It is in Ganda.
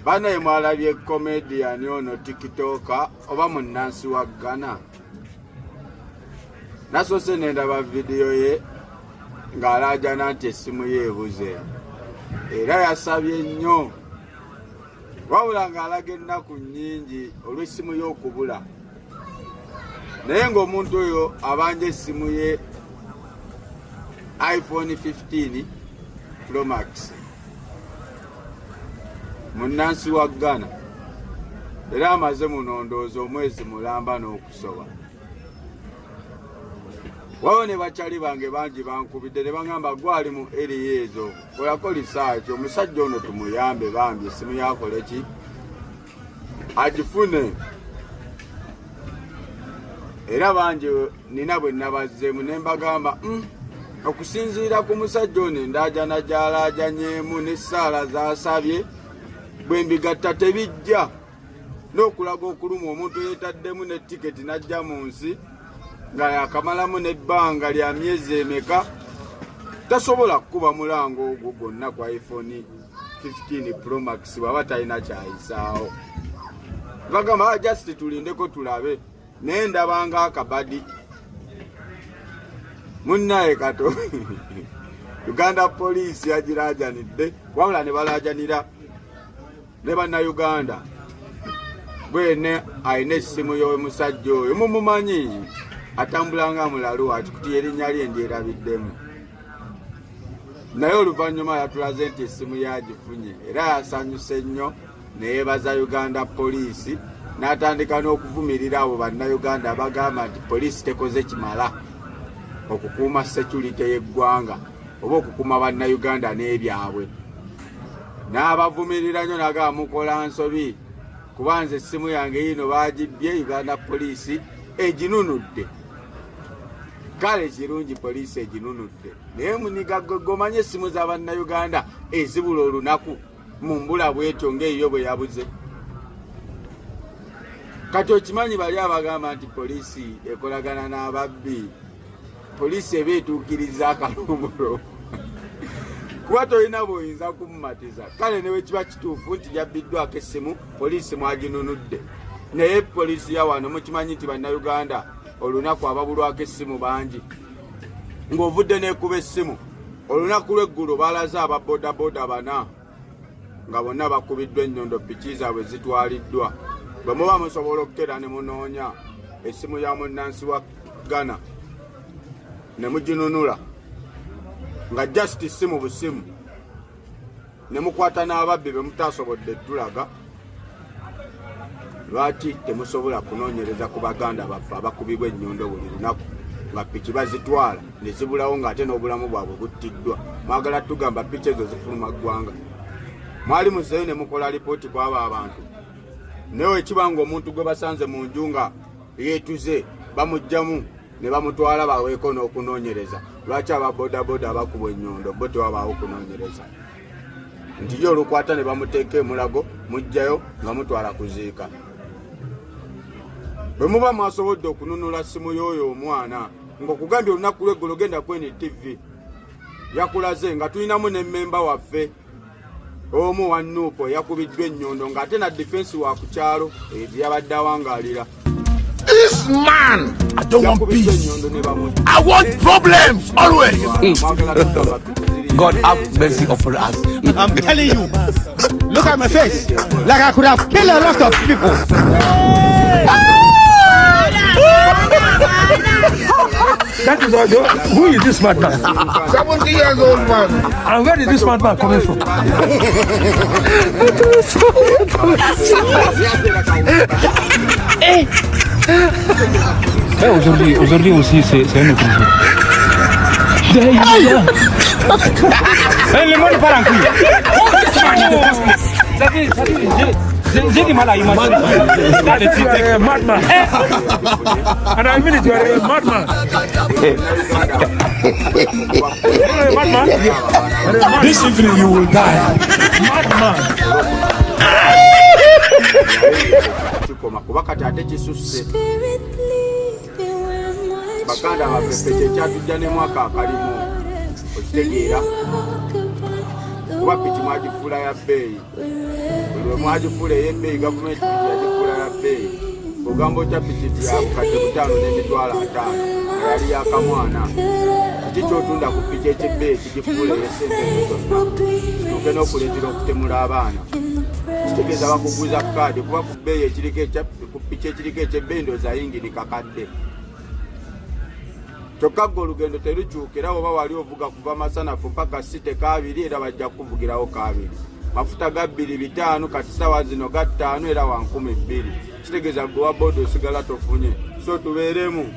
Bana mwalabye comedian ono TikToker oba munnansi wa Ghana. Nasose nendaba video ye ng'alaja nti essimu ye ebuze. Era yasabye nnyo. Wabula ng'alaga ennaku nnyingi olw'essimu ye okubula. Naye ng'omuntu oyo abanja essimu ye iPhone 15 Pro Max. Munnansi wa Ghana. Era amaze munondooza omwezi mulamba n'okusoba. Wao ne bakyali bange bangi bankubidde ne bangamba gwali mu area ezo. Kolako research omusajja ono tumuyambe bambi essimu yakole ki? Agifune. Era bangi nina bwe nabazzeemu ne mbagamba okusinziira ku musajja ono endaaja najalaajanyemu n'essaala zaasabye bwe mbigatta tebijja n'okulaga okuluma omuntu yeetaddemu ne tiketi n'ajja mu nsi nga yakamalamu n'ebbanga lya myezi emeka tasobola kukuba mulango ogwo gwonna kwa iPhone 15 Pro Max bw'aba talina kyayisaawo. Bagamba just tulindeko tulabe naye ndabanga akabadi munnaye kato Uganda Police yagiraajanidde wabula ne balaajanira ne bannayuganda bwene ayina essimu y'omusajja oyo mumumanyi atambulanga mulalu atikuti erinnya lye ndyerabiddemu naye oluvannyuma yatulaze nti essimu yagifunye era yasanyuse nnyo neyebaza Uganda Police n'atandika n'okuvumirira abo bannayuganda bagamba nti poliisi tekoze kimala okukuuma security y'eggwanga oba okukuuma bannayuganda n'ebyabwe. N'abavumirira nnyo naga mukola nsobi kuba nze essimu yange yino bagibbye Uganda Police eginunudde. Kale kirungi poliisi eginunudde naye muniga gomanye essimu za bannayuganda ezibula olunaku mu mbula bwetyo ng'eyo bwe yabuze. Kati okimanyi bali abagamba nti poliisi ekolagana n'ababbi poliisi eba etuukiriza akalumbulo kuba tolina bw'oyinza kumumatiza. Kale ne bwe kiba kituufu nti yabbiddwako essimu poliisi mwaginunudde naye poliisi ya wano mukimanyi nti bannayuganda olunaku ababulwako essimu bangi ng'ovudde n'ekuba essimu. Olunaku lw'eggulo balaze ababodaboda bana nga bonna bakubiddwa ennyondo piki zaabwe zitwaliddwa. Bwe muba musobola okukera ne munoonya essimu ya munnansi wa Ghana ne muginunula nga just ssimu busimu ne mukwata n'ababbi be mutasobodde tulaga, lwaki temusobola kunoonyereza ku baganda baffe abakubibwa ennyondo buli lunaku nga piki bazitwala ne zibulawo ng'ate n'obulamu bwabwe buttiddwa? Mwagala tugamba piki ezo zifuluma ggwanga. Mwali muzeeyo ne mukola lipooti ku abo abantu. Naye ekibanga omuntu gwe basanze mu nju nga yeetuze bamugjamu ne bamutwala baweeko n'okunoonyereza, lwaki ababodaboda abakubwa ennyondo bo tewabaawo okunoonyereza? Nti yo olukwata ne bamuteeka emulago mujjayo nga mutwala kuziika. Bwe muba mwasobodde okununula ssimu y'oyo omwana ng'okugambye olunaku lw'eggulo genda kweni TV yakulaze nga tulinamu ne mmemba waffe omu wa Nuupo yakubiddwa ennyondo ng'ate na defense wa ku kyalo yabadde awangaalira. This man, I don't want peace. I want problems always. God have mercy upon us. I'm telling you, look at my face. Like I could have killed a lot of people. That is all. Who is this madman? 70 years old man. And where is this madman coming from? Aujourd'hui aussi, c'est un autre jour. Le monde part en couille. J'ai du mal à imaginer. Madman. And I mean it, you are a madman. Madman. This evening you will die. Madman. Kuba kati ate kisusse baganda baffe kyatujja ne mwaka akalimu okitegeera kuba piki mwagifuula ya bbeeyi. Buli mwagifuula ey'ebbeeyi gavumenti yagifuula ya bbeeyi. Ogambo kya piki yakadde 5 n'emitwalo 5 nga yali yakamwana. Kiki kyotunda ku piki eky'ebbeeyi kigifuula ey'essente zonna kituuke n'okuleetera okutemula abaana. Kitegeeza bakuguza kaadi kuba ku bbeeyi ku piki ekiriko eky'ebbeeyi ndowooza yingiri kakadde. Kyokka gwe olugendo terukyukira oba wali ovuga kuva Masanafu mpaka City kaabiri era bajja kuvugirawo kaabiri. Mafuta ga 2.5 kati ssaawa zino ga 5 era wa 10,200. Kitegeeza gwe wa boda osigala tofunye. So tubeeremu.